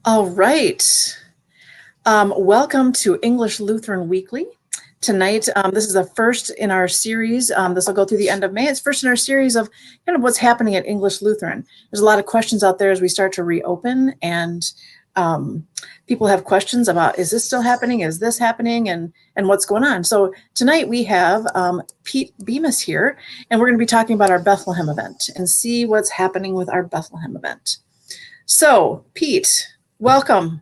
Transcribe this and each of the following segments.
All right. Welcome to English Lutheran Weekly. Tonight, this is the first in our series. This will go through the end of May. It's first in our series of kind of what's happening at English Lutheran. There's a lot of questions out there as we start to reopen, and people have questions about, is this still happening? Is this happening? And what's going on? So tonight we have Pete Bemis here, and we're going to be talking about our Bethlehem event and see what's happening with our Bethlehem event. So, Pete, welcome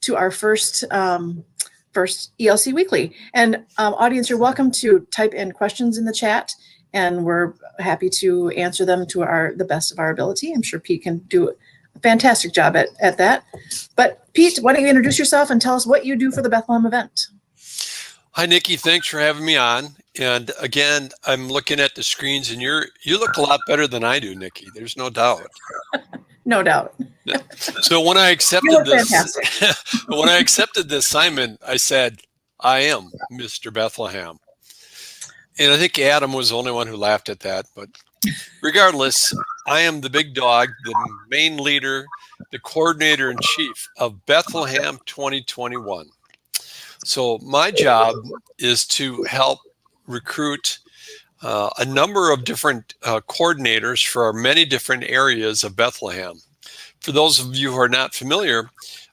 to our first ELC Weekly. And audience, you're welcome to type in questions in the chat, and we're happy to answer them to the best of our ability. I'm sure Pete can do a fantastic job at that. But Pete, why don't you introduce yourself and tell us what you do for the Bethlehem event? Hi, Nikki. Thanks for having me on. And again, I'm looking at the screens, and you look a lot better than I do, Nikki. There's no doubt. No doubt. So when I accepted this assignment, I said, I am Mr. Bethlehem. And I think Adam was the only one who laughed at that. But regardless, I am the big dog, the main leader, the coordinator in chief of Bethlehem 2021. So my job is to help recruit a number of different coordinators for our many different areas of Bethlehem. For those of you who are not familiar,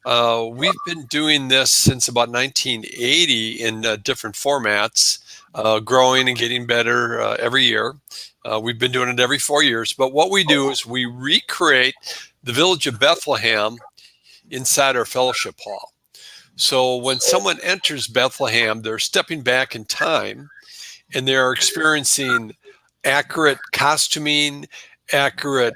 we've been doing this since about 1980 in different formats, growing and getting better every year. We've been doing it every 4 years. But what we do is we recreate the village of Bethlehem inside our fellowship hall. So when someone enters Bethlehem, they're stepping back in time, and they're experiencing accurate costuming, accurate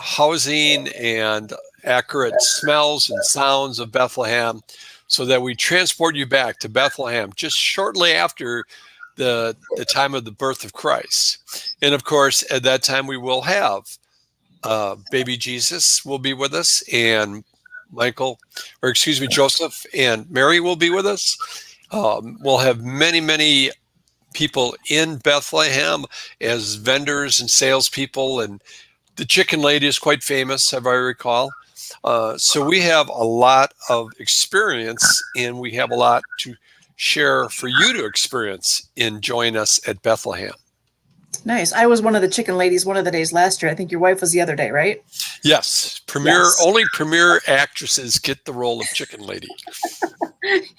housing, and accurate smells and sounds of Bethlehem, so that we transport you back to Bethlehem just shortly after the time of the birth of Christ. And of course, at that time, we will have baby Jesus will be with us, and Joseph and Mary will be with us. We'll have many people in Bethlehem as vendors and salespeople, and the chicken lady is quite famous, if I recall. So we have a lot of experience, and we have a lot to share for you to experience in joining us at Bethlehem. Nice. I was one of the chicken ladies one of the days last year. I think your wife was the other day, right? Yes. Only premier actresses get the role of chicken lady.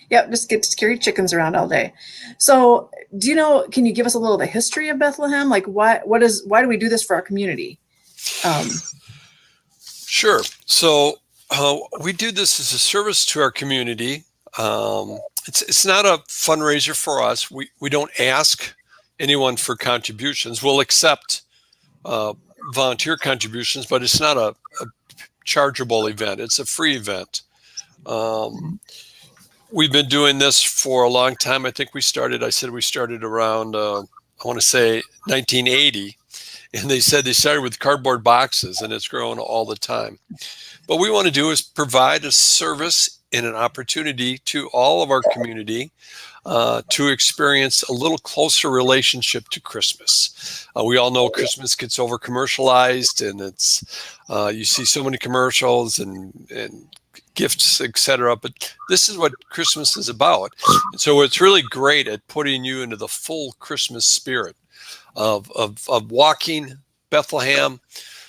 Yep, just get to carry chickens around all day. So can you give us a little of the history of Bethlehem? Like why do we do this for our community? Sure. So we do this as a service to our community. It's not a fundraiser for us. We don't ask anyone for contributions. We'll accept volunteer contributions, but it's not a chargeable event. It's a free event. We've been doing this for a long time. I think we started around, I want to say 1980. And they said they started with cardboard boxes, and it's grown all the time. What we want to do is provide a service and an opportunity to all of our community to experience a little closer relationship to Christmas. We all know Christmas gets over commercialized, and it's you see so many commercials and gifts, etc. But this is what Christmas is about. And so it's really great at putting you into the full Christmas spirit of walking Bethlehem,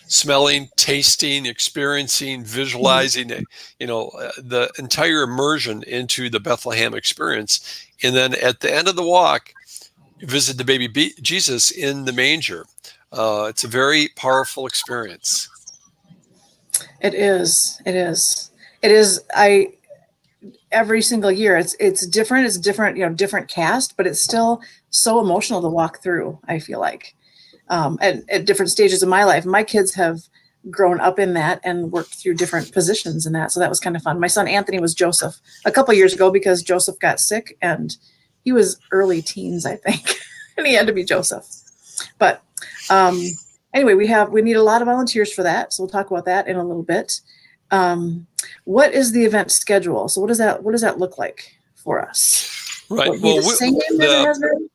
smelling, tasting, experiencing, visualizing, the entire immersion into the Bethlehem experience. And then at the end of the walk, you visit the baby Jesus in the manger. It's a very powerful experience. It is. Every single year, it's different. It's different, different cast, but it's still so emotional to walk through. I feel like at different stages of my life, my kids have grown up in that and worked through different positions in that. So that was kind of fun. My son Anthony was Joseph a couple of years ago because Joseph got sick, and he was early teens, I think, and he had to be Joseph. But anyway, we need a lot of volunteers for that. So we'll talk about that in a little bit. What is the event schedule? So what does that look like for us? Right. Well, the same that it has been?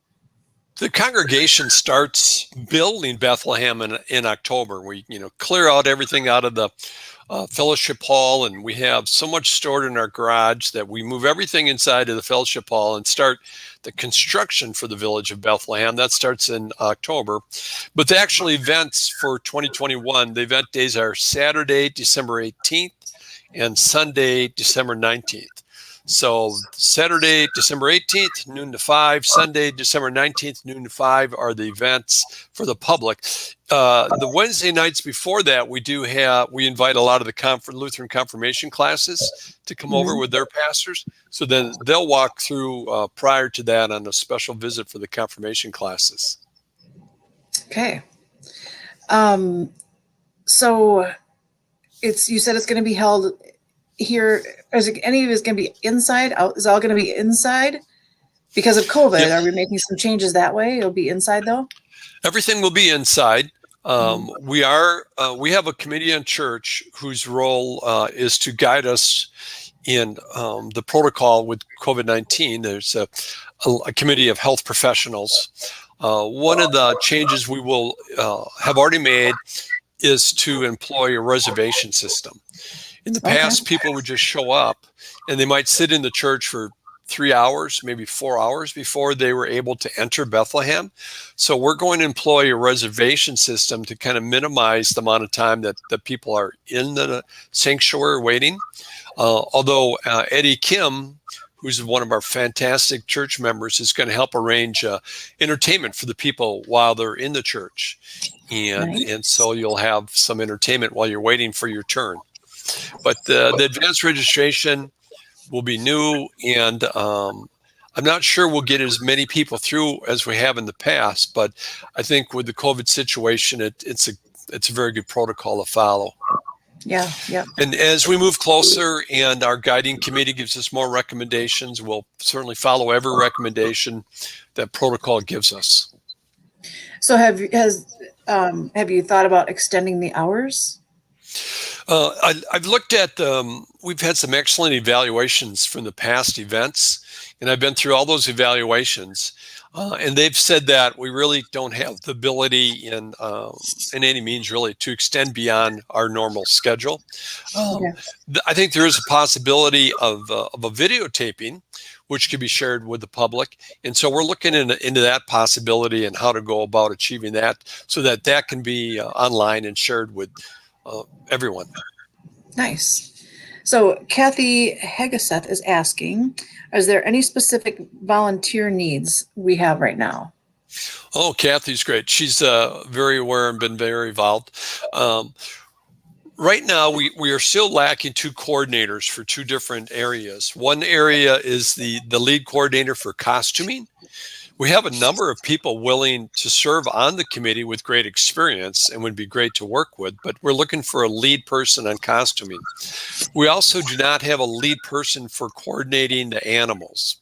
The congregation starts building Bethlehem in October. We, clear out everything out of the fellowship hall, and we have so much stored in our garage that we move everything inside of the fellowship hall and start the construction for the village of Bethlehem. That starts in October. But the actual events for 2021, the event days are Saturday, December 18th and Sunday, December 19th. So Saturday, December 18th, noon to 5. Sunday, December 19th, noon to 5 are the events for the public. The Wednesday nights before that, we invite a lot of the Lutheran confirmation classes to come over with their pastors. So then they'll walk through prior to that on a special visit for the confirmation classes. Okay. So you said it's going to be held here. Is any of it going to be inside? Is it all going to be inside because of COVID? Yep. Are we making some changes that way? It'll be inside though? Everything will be inside. We have a committee in church whose role is to guide us in the protocol with COVID-19. There's a committee of health professionals. One of the changes we will have already made is to employ a reservation system. In the past, people would just show up and they might sit in the church for 3 hours, maybe 4 hours before they were able to enter Bethlehem. So we're going to employ a reservation system to kind of minimize the amount of time that the people are in the sanctuary waiting. Although Eddie Kim, who's one of our fantastic church members, is going to help arrange entertainment for the people while they're in the church. And so you'll have some entertainment while you're waiting for your turn. But the advanced registration will be new, and I'm not sure we'll get as many people through as we have in the past. But I think with the COVID situation, it's a very good protocol to follow. Yeah. And as we move closer, and our guiding committee gives us more recommendations, we'll certainly follow every recommendation that protocol gives us. So have you thought about extending the hours? I've looked at we've had some excellent evaluations from the past events, and I've been through all those evaluations, and they've said that we really don't have the ability in any means really to extend beyond our normal schedule. I think there is a possibility of a videotaping, which could be shared with the public, and so we're looking into that possibility and how to go about achieving that, so that can be online and shared with everyone. Nice. So Kathy Hegeseth is asking, is there any specific volunteer needs we have right now? Oh, Kathy's great. She's very aware and been very involved. Right now, we are still lacking 2 coordinators for 2 different areas. One area is the lead coordinator for costuming. We have a number of people willing to serve on the committee with great experience and would be great to work with, but we're looking for a lead person on costuming. We also do not have a lead person for coordinating the animals,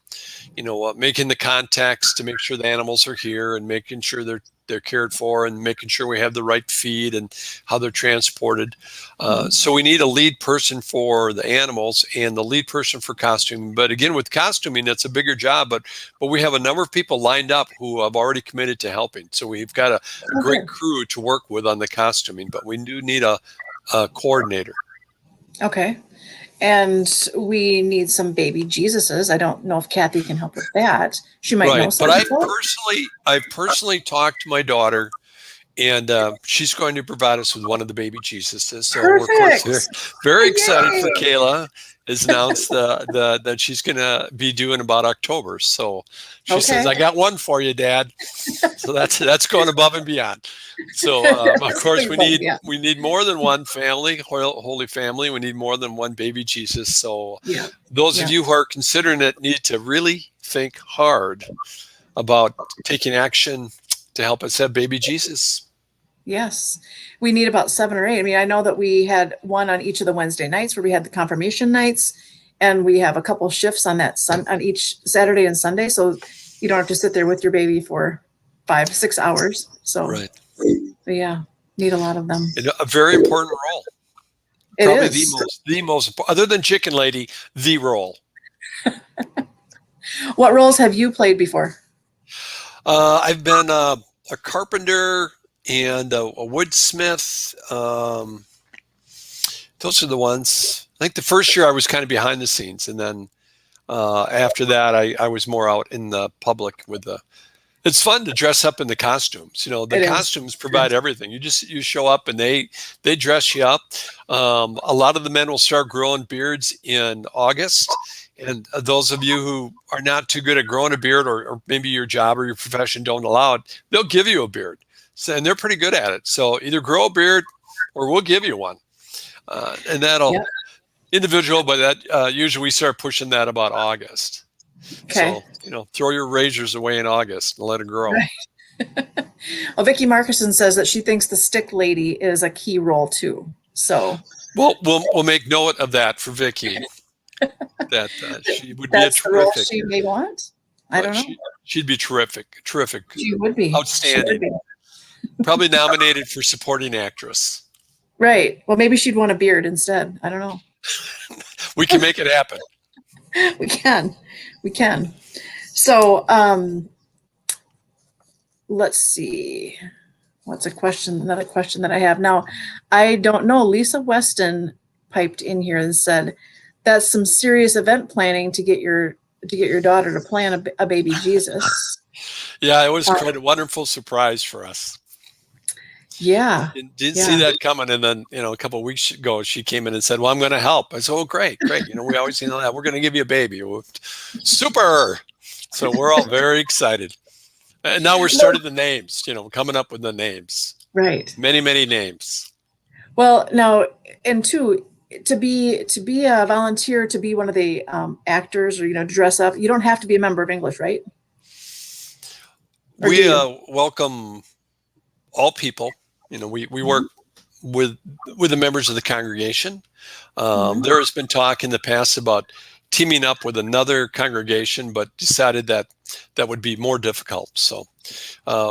making the contacts to make sure the animals are here and making sure they're cared for and making sure we have the right feed and how they're transported. So we need a lead person for the animals and the lead person for costuming. But again, with costuming, that's a bigger job, but we have a number of people lined up who have already committed to helping. So we've got a great crew to work with on the costuming, but we do need a coordinator. Okay. And we need some baby Jesuses. I don't know if Kathy can help with that. She might know some. But I've personally talked to my daughter, and she's going to provide us with one of the baby Jesuses. So we're of course very excited for Kayla. Has announced that she's going to be due in about October. So she says, "I got one for you, Dad." So that's going above and beyond. So of course we need more than one family, Holy Family. We need more than one baby Jesus. So those of you who are considering it need to really think hard about taking action to help us have baby Jesus. Yes, we need about 7 or 8. I mean, I know that we had one on each of the Wednesday nights where we had the confirmation nights, and we have a couple shifts on on each Saturday and Sunday. So you don't have to sit there with your baby for 5-6 hours. So, need a lot of them. A very important role. It Probably is. the most, other than Chicken Lady, the role. What roles have you played before? I've been a carpenter and a woodsmith. Those are the ones. I think the first year I was kind of behind the scenes, and then after that, I was more out in the public with the. It's fun to dress up in the costumes. The costumes provide everything. You show up and they dress you up. A lot of the men will start growing beards in August. And those of you who are not too good at growing a beard, or maybe your job or your profession don't allow it, they'll give you a beard. So, and they're pretty good at it. So either grow a beard or we'll give you one. And that'll individual, but that usually we start pushing that about August. Okay. So, throw your razors away in August and let it grow. Right. Well, Vicki Markison says that she thinks the stick lady is a key role too. So we'll make note of that for Vicki. That she would be a terrific. The role she may want. I don't know. She'd be terrific. She would be outstanding. Would be. Probably nominated for supporting actress. Right. Well, maybe she'd want a beard instead. I don't know. We can make it happen. We can. So let's see. What's another question that I have now? I don't know. Lisa Weston piped in here and said that's some serious event planning to get your daughter to plan a baby Jesus. Yeah, it was quite a wonderful surprise for us. Yeah. Didn't see that coming. And then, a couple of weeks ago, she came in and said, well, I'm going to help. I said, oh, great. We always that. We're going to give you a baby. Super. So we're all very excited. And now we're starting the names, coming up with the names. Right. Many, many names. Well, now, and two, to be a volunteer, to be one of the actors or, to dress up, you don't have to be a member of English, right? Or we welcome all people. We work with the members of the congregation. There has been talk in the past about teaming up with another congregation, but decided that would be more difficult. So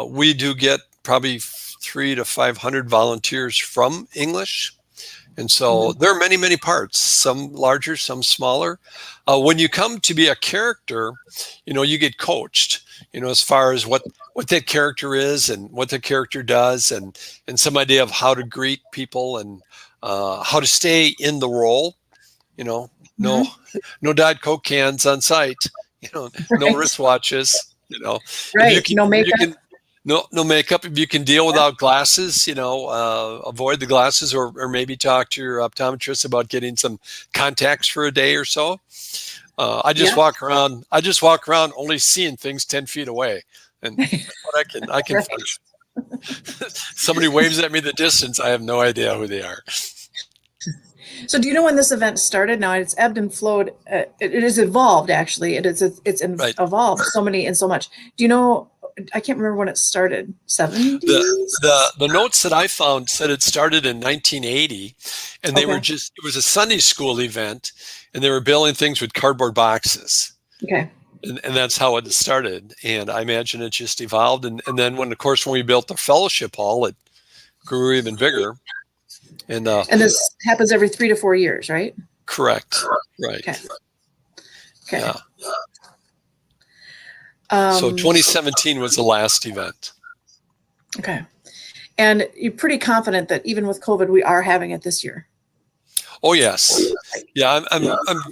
we do get probably 300 to 500 volunteers from English. And so there are many, many parts, some larger, some smaller. When you come to be a character, you get coached, as far as what that character is and what the character does, and some idea of how to greet people and how to stay in the role. No Diet Coke cans on site, no wristwatches, Right. No makeup. No makeup. If you can deal without glasses, avoid the glasses, or maybe talk to your optometrist about getting some contacts for a day or so. I just walk around only seeing things 10 feet away, and what I can somebody waves at me the distance. I have no idea who they are. So do you know when this event started? Now it's ebbed and flowed. It is evolved, actually. It's evolved so many and so much. Do you know? I can't remember when it started. 70s? The notes that I found said it started in 1980, and they were it was a Sunday school event, and they were building things with cardboard boxes. Okay. And that's how it started. And I imagine it just evolved. And then when we built the fellowship hall, it grew even bigger. And this happens every 3 to 4 years, right? Correct. Right. Okay. Yeah. So 2017 was the last event. Okay. And you're pretty confident that even with COVID, we are having it this year? Oh, yes. Yeah, I'm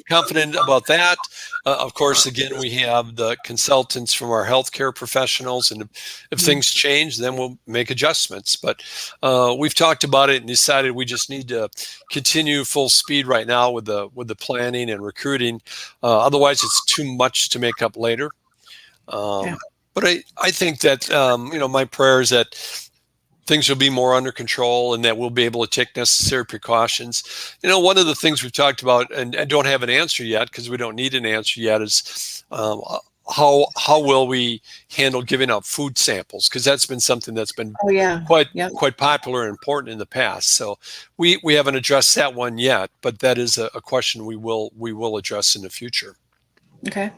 confident about that. Of course, again, we have the consultants from our healthcare professionals, and if things change, then we'll make adjustments. But we've talked about it and decided we just need to continue full speed right now with the planning and recruiting. Otherwise, it's too much to make up later. But I think that my prayer is that things will be more under control and that we'll be able to take necessary precautions. One of the things we've talked about and don't have an answer yet, because we don't need an answer yet, is how will we handle giving out food samples? Because that's been something that's been quite popular and important in the past. So we haven't addressed that one yet, but that is a question we will address in the future. Okay.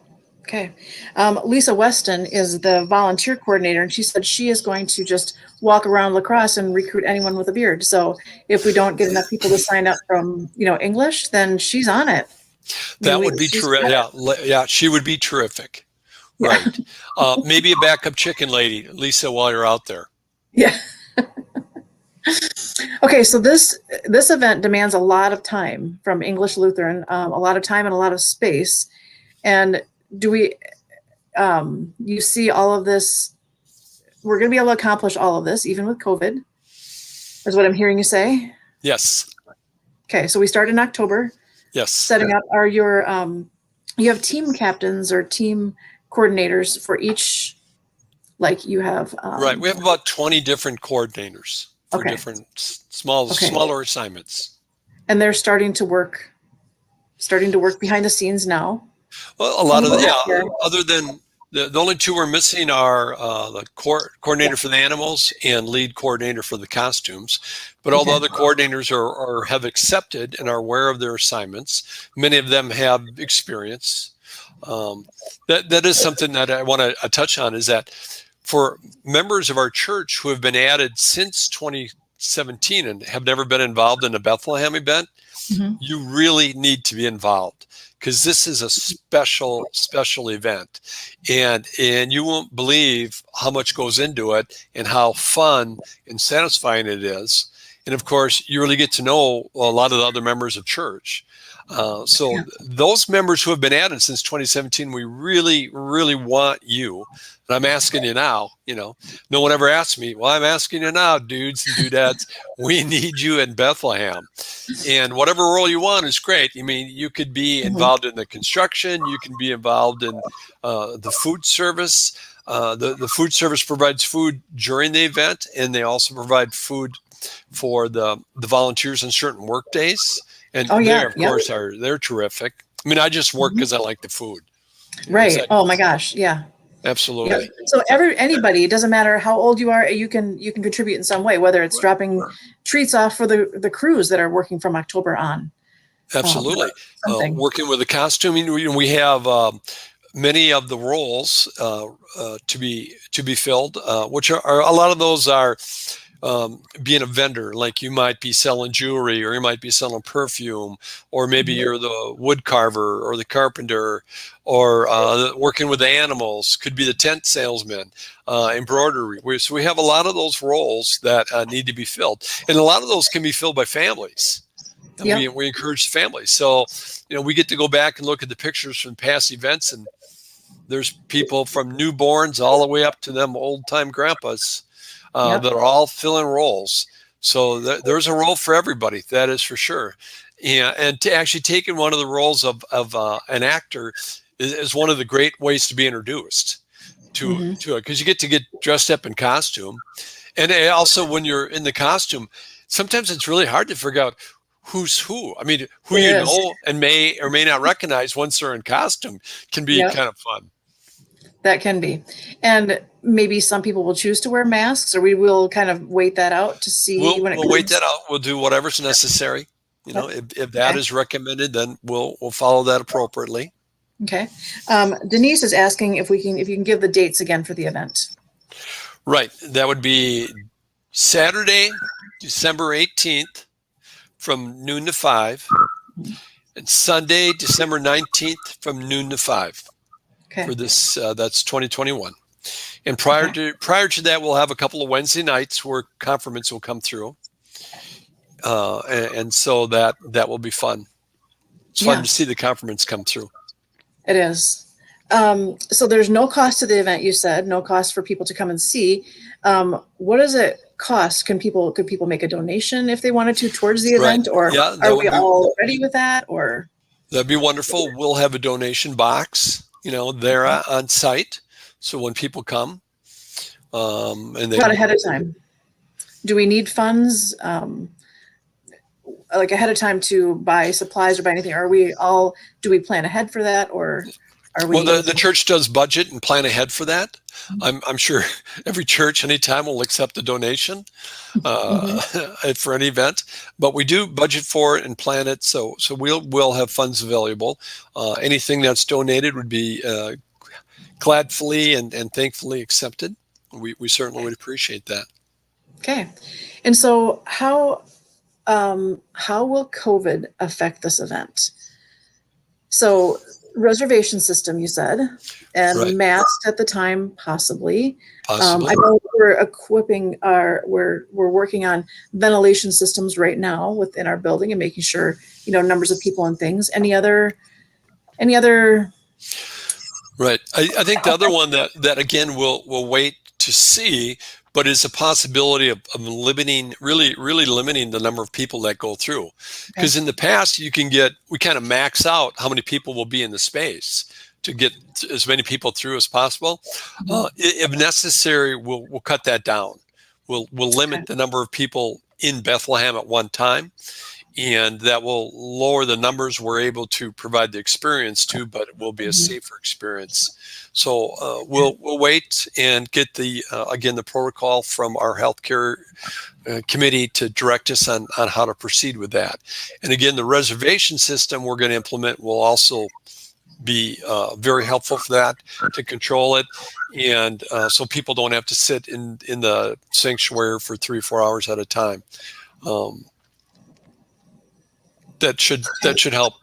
Lisa Weston is the volunteer coordinator, and she said she is going to just walk around La Crosse and recruit anyone with a beard. So if we don't get enough people to sign up from, English, then she's on it. That would be terrific. Yeah, she would be terrific. Right. Maybe a backup chicken lady, Lisa, while you're out there. Yeah. Okay, so this event demands a lot of time from English Lutheran, a lot of time and a lot of space. And do we, you see all of this, we're going to be able to accomplish all of this, even with COVID, is what I'm hearing you say? Yes. Okay, so we start in October. Yes. Setting up you have team captains or team coordinators for each, like you have. Right. We have about 20 different coordinators for different smaller assignments. And they're starting to work behind the scenes now. Well, a lot of other than the only two we're missing are the coordinator for the animals and lead coordinator for the costumes. But all the other coordinators have accepted and are aware of their assignments. Many of them have experience. That is something that I want to touch on, is that for members of our church who have been added since 2017 and have never been involved in a Bethlehem event, you really need to be involved, because this is a special event, and you won't believe how much goes into it and how fun and satisfying it is. And of course, you really get to know a lot of the other members of church. Those members who have been added since 2017, we really, really want you. And I'm asking you now, no one ever asked me. Well, I'm asking you now, dudes and dudettes, we need you in Bethlehem. And whatever role you want is great. I mean, you could be involved in the construction. You can be involved in the food service. The food service provides food during the event, and they also provide food for the volunteers on certain work days. And they're terrific. I mean, I just work because I like the food. Right. Oh my gosh. Yeah. Absolutely. Yeah. So anybody, it doesn't matter how old you are, you can contribute in some way, whether it's dropping treats off for the crews that are working from October on. Absolutely. Working with the costuming, we have many of the roles to be filled, which are a lot of those are being a vendor. Like you might be selling jewelry, or you might be selling perfume, or maybe you're the wood carver or the carpenter, or working with the animals, could be the tent salesman, embroidery. So we have a lot of those roles that need to be filled, and a lot of those can be filled by families. We encourage families. So, we get to go back and look at the pictures from past events, and there's people from newborns all the way up to them old-time grandpas that are all filling roles. So there's a role for everybody, that is for sure. And to actually take in one of the roles of an actor is one of the great ways to be introduced to it, because you get dressed up in costume. And also, when you're in the costume, sometimes it's really hard to figure out who's who. I mean, who you know and may or may not recognize once they're in costume can be kind of fun. That can be. And maybe some people will choose to wear masks, or we will kind of wait that out to see when it comes. We'll wait that out. We'll do whatever's necessary. If that is recommended, then we'll follow that appropriately. Okay. Denise is asking if you can give the dates again for the event. Right. That would be Saturday, December 18th from noon to 5, and Sunday, December 19th from noon to 5. Okay. For this, that's 2021. And prior to that, we'll have a couple of Wednesday nights where confirmants will come through. And so that will be fun. It's fun to see the confirmants come through. It is. So there's no cost to the event, you said, no cost for people to come and see. What does it cost? Could people make a donation if they wanted to towards the event? Or are we all ready with that? Or that'd be wonderful. We'll have a donation box, there on site. So when people come, and they ahead of time. Do we need funds like ahead of time to buy supplies or buy anything? Do we plan ahead for that, or are we? Well, the church does budget and plan ahead for that. I'm sure every church anytime will accept a donation for an event, but we do budget for it and plan it. So we'll have funds available. Anything that's donated would be gladfully and thankfully accepted. We certainly would appreciate that. Okay. And so how will COVID affect this event? So reservation system, you said, and Right. masked at the time, possibly. Possibly. I know we're equipping we're working on ventilation systems right now within our building and making sure, numbers of people and things. Any other? Right. I think the other one that again we'll wait to see, but is a possibility of limiting, really limiting the number of people that go through. Because in the past, we kind of max out how many people will be in the space to get as many people through as possible. If necessary, we'll cut that down. We'll limit the number of people in Bethlehem at one time, and that will lower the numbers we're able to provide the experience to, but it will be a safer experience. So we'll wait and get the protocol from our healthcare committee to direct us on how to proceed with that. And again, the reservation system we're going to implement will also be very helpful for that, to control it, and so people don't have to sit in the sanctuary for 3 or 4 hours at a time. That should help.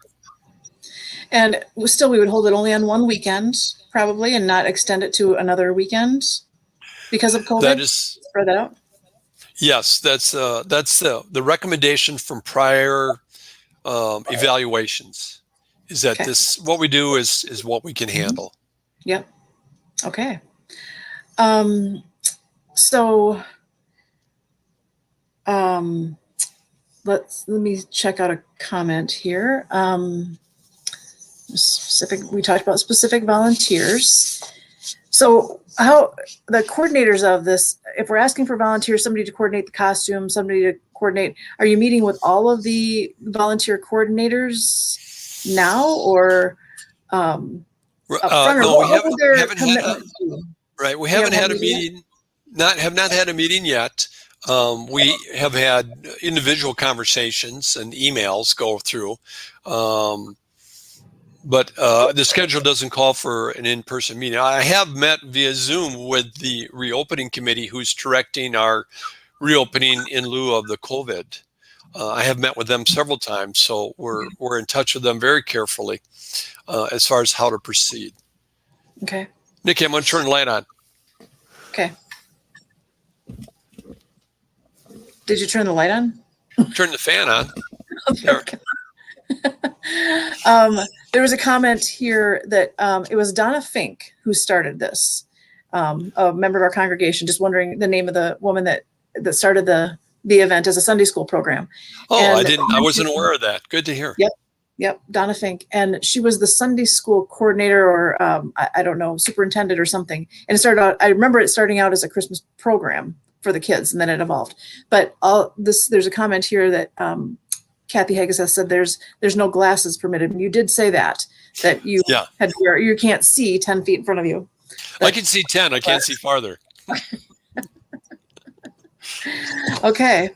And still, we would hold it only on one weekend, probably, and not extend it to another weekend because of COVID. That is spread that out. Yes, that's the recommendation from prior evaluations. Is that what we do is what we can handle. Yep. Okay. So. Let me check out a comment here. We talked about specific volunteers. So how the coordinators of this, if we're asking for volunteers, somebody to coordinate the costume, somebody to coordinate, are you meeting with all of the volunteer coordinators now, or no, we haven't had a meeting. Have not had a meeting yet. We have had individual conversations and emails go through, but the schedule doesn't call for an in-person meeting. I have met via Zoom with the reopening committee, who's directing our reopening in lieu of the COVID. I have met with them several times, so we're in touch with them very carefully as far as how to proceed. Okay. Nikki, I'm going to turn the light on. Okay. Did you turn the light on? Turn the fan on. There was a comment here that it was Donna Fink who started this, a member of our congregation. Just wondering the name of the woman that started the event as a Sunday school program. Oh, I wasn't aware of that. Good to hear. Yep, Donna Fink, and she was the Sunday school coordinator, or I don't know, superintendent or something. And it started out. I remember it starting out as a Christmas program for the kids, and then it evolved. But there's a comment here that Kathy Haggis has said there's no glasses permitted. And you did say that you had to wear, you can't see 10 feet in front of you. I can see 10. I can't see farther. Okay.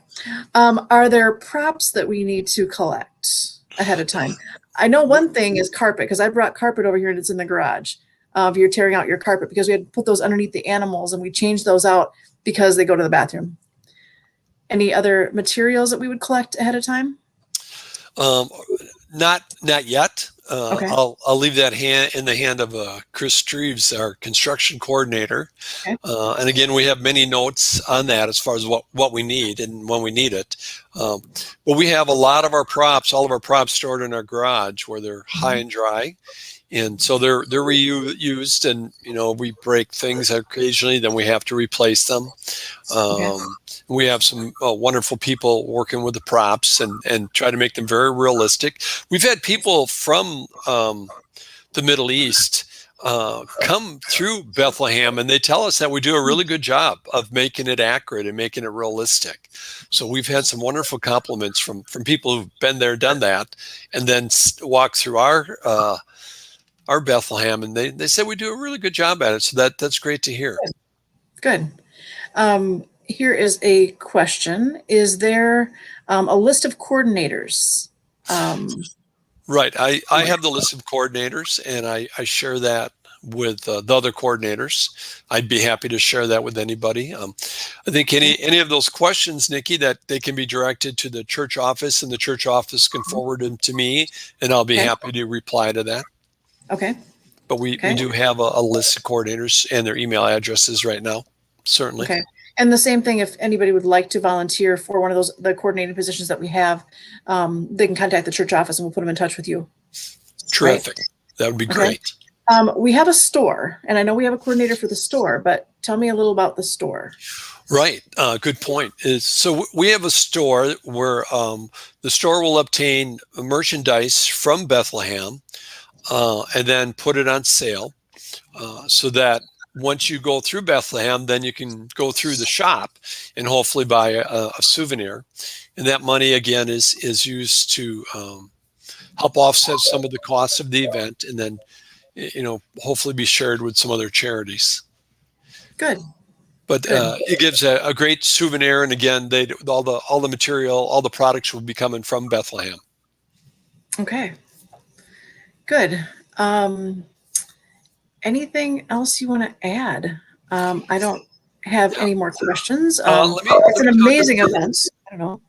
Are there props that we need to collect ahead of time? I know one thing is carpet, because I brought carpet over here and it's in the garage. If you're tearing out your carpet, because we had to put those underneath the animals, and we changed those out because they go to the bathroom. Any other materials that we would collect ahead of time? Not yet. Okay. I'll leave that in the hand of Chris Streves, our construction coordinator. Okay. And again, we have many notes on that as far as what we need and when we need it. But we have all of our props stored in our garage where they're high and dry. And so they're reused, and we break things occasionally, then we have to replace them. We have some wonderful people working with the props and try to make them very realistic. We've had people from the Middle East come through Bethlehem, and they tell us that we do a really good job of making it accurate and making it realistic. So we've had some wonderful compliments from people who've been there, done that, and then walk through our Bethlehem, and they said we do a really good job at it. So that's great to hear. Good. Here is a question. Is there a list of coordinators? Right. I have the list of coordinators, and I share that with the other coordinators. I'd be happy to share that with anybody. I think any of those questions, Nikki, that they can be directed to the church office, and the church office can forward them to me, and I'll be happy to reply to that. Okay. But we Okay. do have a list of coordinators and their email addresses right now, certainly. Okay. And the same thing, if anybody would like to volunteer for one of the coordinating positions that we have, they can contact the church office and we'll put them in touch with you. Terrific. Right? That would be Okay. great. We have a store, and I know we have a coordinator for the store, but tell me a little about the store. Right. Good point. So we have a store where the store will obtain merchandise from Bethlehem and then put it on sale so that once you go through Bethlehem, then you can go through the shop and hopefully buy a souvenir. And that money, again, is used to help offset some of the costs of the event and then, hopefully be shared with some other charities. Good. But it gives a great souvenir, and again, all the material, all the products will be coming from Bethlehem. Okay. Good. Anything else you want to add? I don't have any more questions. It's an amazing event. I don't know.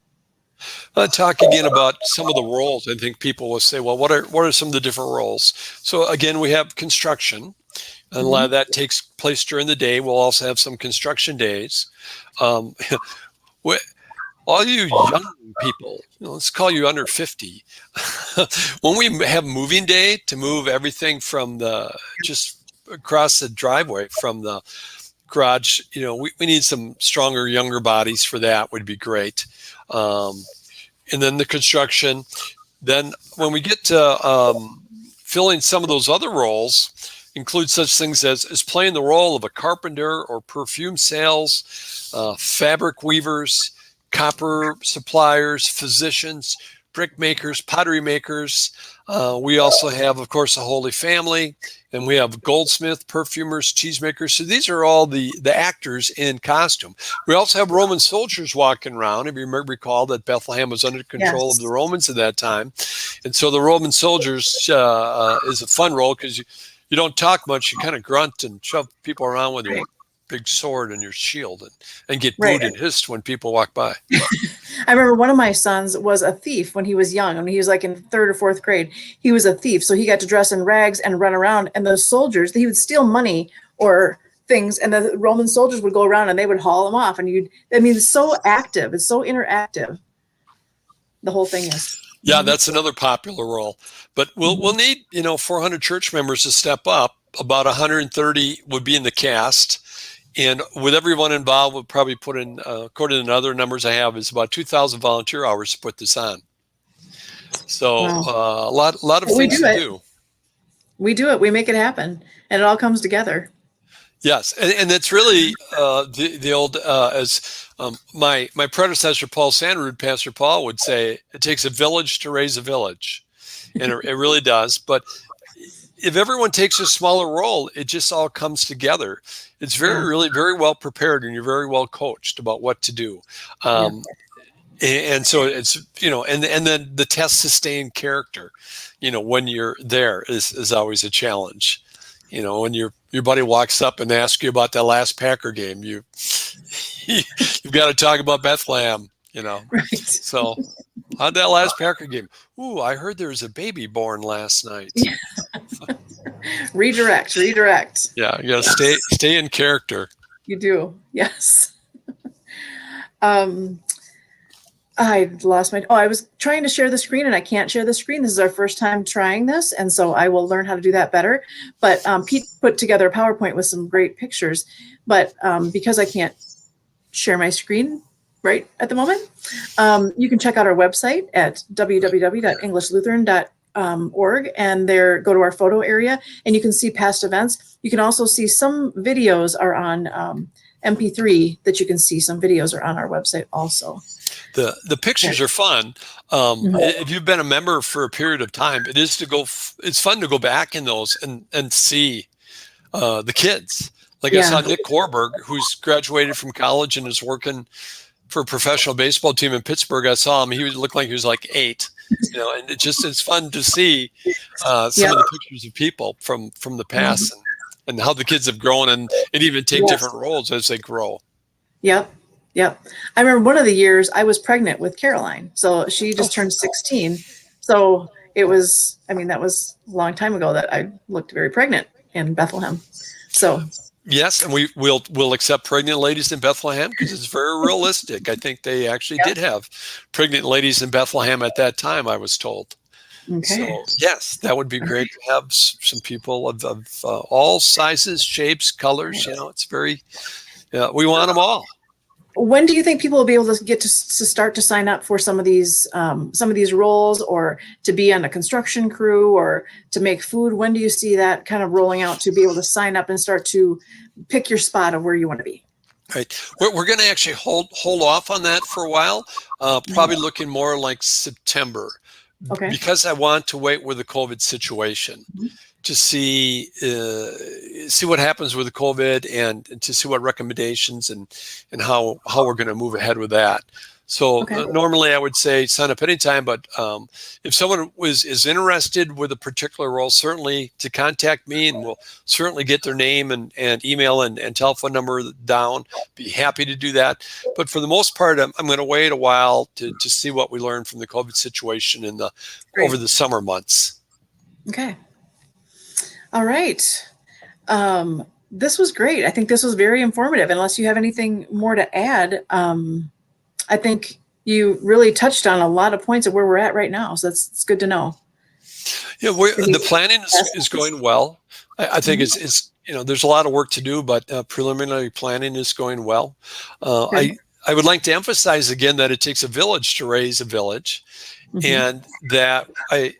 Talk again about some of the roles. I think people will say, well, what are some of the different roles? So again, we have construction. And a lot of that takes place during the day. We'll also have some construction days. All you young people, let's call you under 50. When we have moving day to move everything from just across the driveway from the garage, we need some stronger, younger bodies for that would be great. And then the construction. Then when we get to filling some of those other roles, include such things as playing the role of a carpenter or perfume sales, fabric weavers, copper suppliers, physicians, brick makers, pottery makers. We also have, of course, the Holy Family, and we have goldsmith, perfumers, cheesemakers. So these are all the actors in costume. We also have Roman soldiers walking around. If you recall that Bethlehem was under control of the Romans at that time. And so the Roman soldiers is a fun role because you don't talk much. You kind of grunt and shove people around with your big sword and your shield and get booed and hissed when people walk by. I remember one of my sons was a thief when he was young. I mean, he was like in 3rd or 4th grade. He was a thief. So he got to dress in rags and run around. And those soldiers, he would steal money or things. And the Roman soldiers would go around and they would haul him off. And it's so active. It's so interactive. The whole thing is. Yeah, that's another popular role. But we'll need, 400 church members to step up. About 130 would be in the cast. And with everyone involved, we'll probably put in, according to other numbers I have, is about 2,000 volunteer hours to put this on. So a lot of things to do. We do it. We make it happen. And it all comes together. Yes. And it's really the old, as my predecessor, Paul Sandrud, Pastor Paul, would say, it takes a village to raise a village. And it really does. But if everyone takes a smaller role, it just all comes together. It's really very well prepared, and you're very well coached about what to do. And so it's, and then the test sustained character, when you're there is always a challenge. When your buddy walks up and asks you about that last Packer game, you've got to talk about Bethlehem, Right. So how'd that last Packer game? Ooh, I heard there was a baby born last night. Redirect. Yeah, you got to stay in character. You do. Yes. I lost I was trying to share the screen and I can't share the screen. This is our first time trying this. And so I will learn how to do that better. But Pete put together a PowerPoint with some great pictures, but because I can't share my screen right at the moment, you can check out our website at www.englishlutheran.org and there go to our photo area and you can see past events. You can also see some videos are on MP3 that you can see. Some videos are on our website also. The pictures are fun. If you've been a member for a period of time, it's fun to go back in those and see the kids. I saw Nick Korberg, who's graduated from college and is working for a professional baseball team in Pittsburgh. I saw him. He looked like he was like 8, and it's fun to see some of the pictures of people from the past and how the kids have grown and even take different roles as they grow. Yep. I remember one of the years I was pregnant with Caroline. So she just turned 16. So, it was, I mean, that was a long time ago that I looked very pregnant in Bethlehem. So yes, and we'll accept pregnant ladies in Bethlehem because it's very realistic. I think they actually did have pregnant ladies in Bethlehem at that time, I was told. okay. So yes, that would be great to have some people of all sizes, shapes, colors. You know, it's very, we want them all. When do you think people will be able to get to start to sign up for some of these roles, or to be on a construction crew, or to make food? When do you see that kind of rolling out to be able to sign up and start to pick your spot of where you want to be? Right. We're going to actually hold off on that for a while, probably looking more like September. Okay. Because I want to wait with the COVID situation to see what happens with the COVID and to see what recommendations and how we're going to move ahead with that. So normally I would say sign up anytime, but if someone is interested with a particular role, certainly to contact me, and we'll certainly get their name and email and telephone number down. Be happy to do that. But for the most part, I'm going to wait a while to see what we learn from the COVID situation over the summer months. Okay. All right. This was great. I think this was very informative. Unless you have anything more to add, I think you really touched on a lot of points of where we're at right now. So it's good to know. Yeah, the planning is going well. I think it's there's a lot of work to do, but preliminary planning is going well. I would like to emphasize again that it takes a village to raise a village, and that I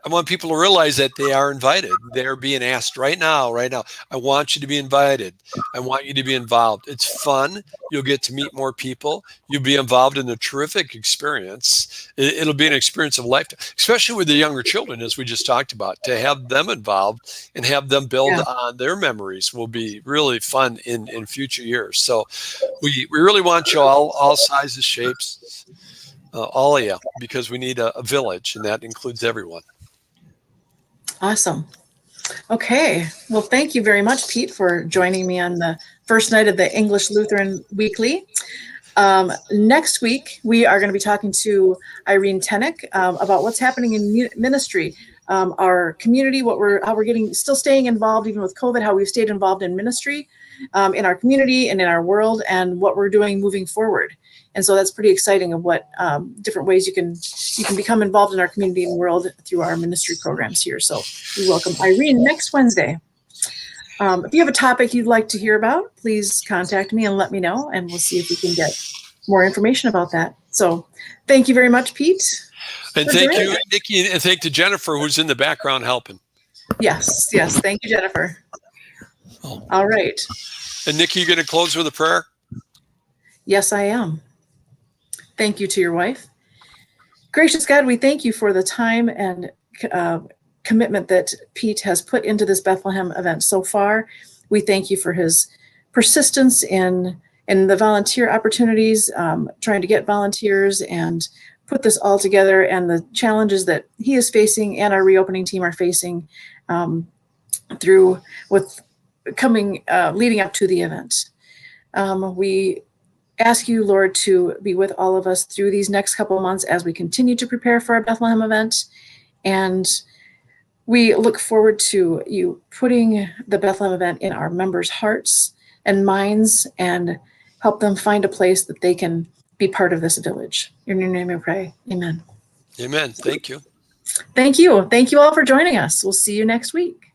want people to realize that they are invited. They're being asked right now. I want you to be invited. I want you to be involved. It's fun. You'll get to meet more people. You'll be involved in a terrific experience. It'll be an experience of life, especially with the younger children, as we just talked about. To have them involved and have them build on their memories will be really fun in future years. So we really want you all sizes, shapes, all of you, because we need a village, and that includes everyone. Awesome. Okay. Well, thank you very much, Pete, for joining me on the first night of the English Lutheran Weekly. Next week, we are going to be talking to Irene Tennick about what's happening in ministry, our community, how we're still staying involved even with COVID, how we've stayed involved in ministry in our community and in our world, and what we're doing moving forward. And so that's pretty exciting of what different ways you can become involved in our community and world through our ministry programs here. So we welcome Irene next Wednesday. If you have a topic you'd like to hear about, please contact me and let me know, and we'll see if we can get more information about that. So thank you very much, Pete. And thank you, Nikki, and thank you to Jennifer, who's in the background helping. Yes. Thank you, Jennifer. Oh. All right. And Nikki, you going to close with a prayer? Yes, I am. Thank you to your wife. Gracious God, we thank you for the time and commitment that Pete has put into this Bethlehem event so far. We thank you for his persistence in the volunteer opportunities, trying to get volunteers and put this all together, and the challenges that he is facing and our reopening team are facing leading up to the event. We ask you, Lord, to be with all of us through these next couple of months as we continue to prepare for our Bethlehem event. And we look forward to you putting the Bethlehem event in our members' hearts and minds, and help them find a place that they can be part of this village. In your name we pray. Amen. Amen. Thank you. Thank you. Thank you all for joining us. We'll see you next week.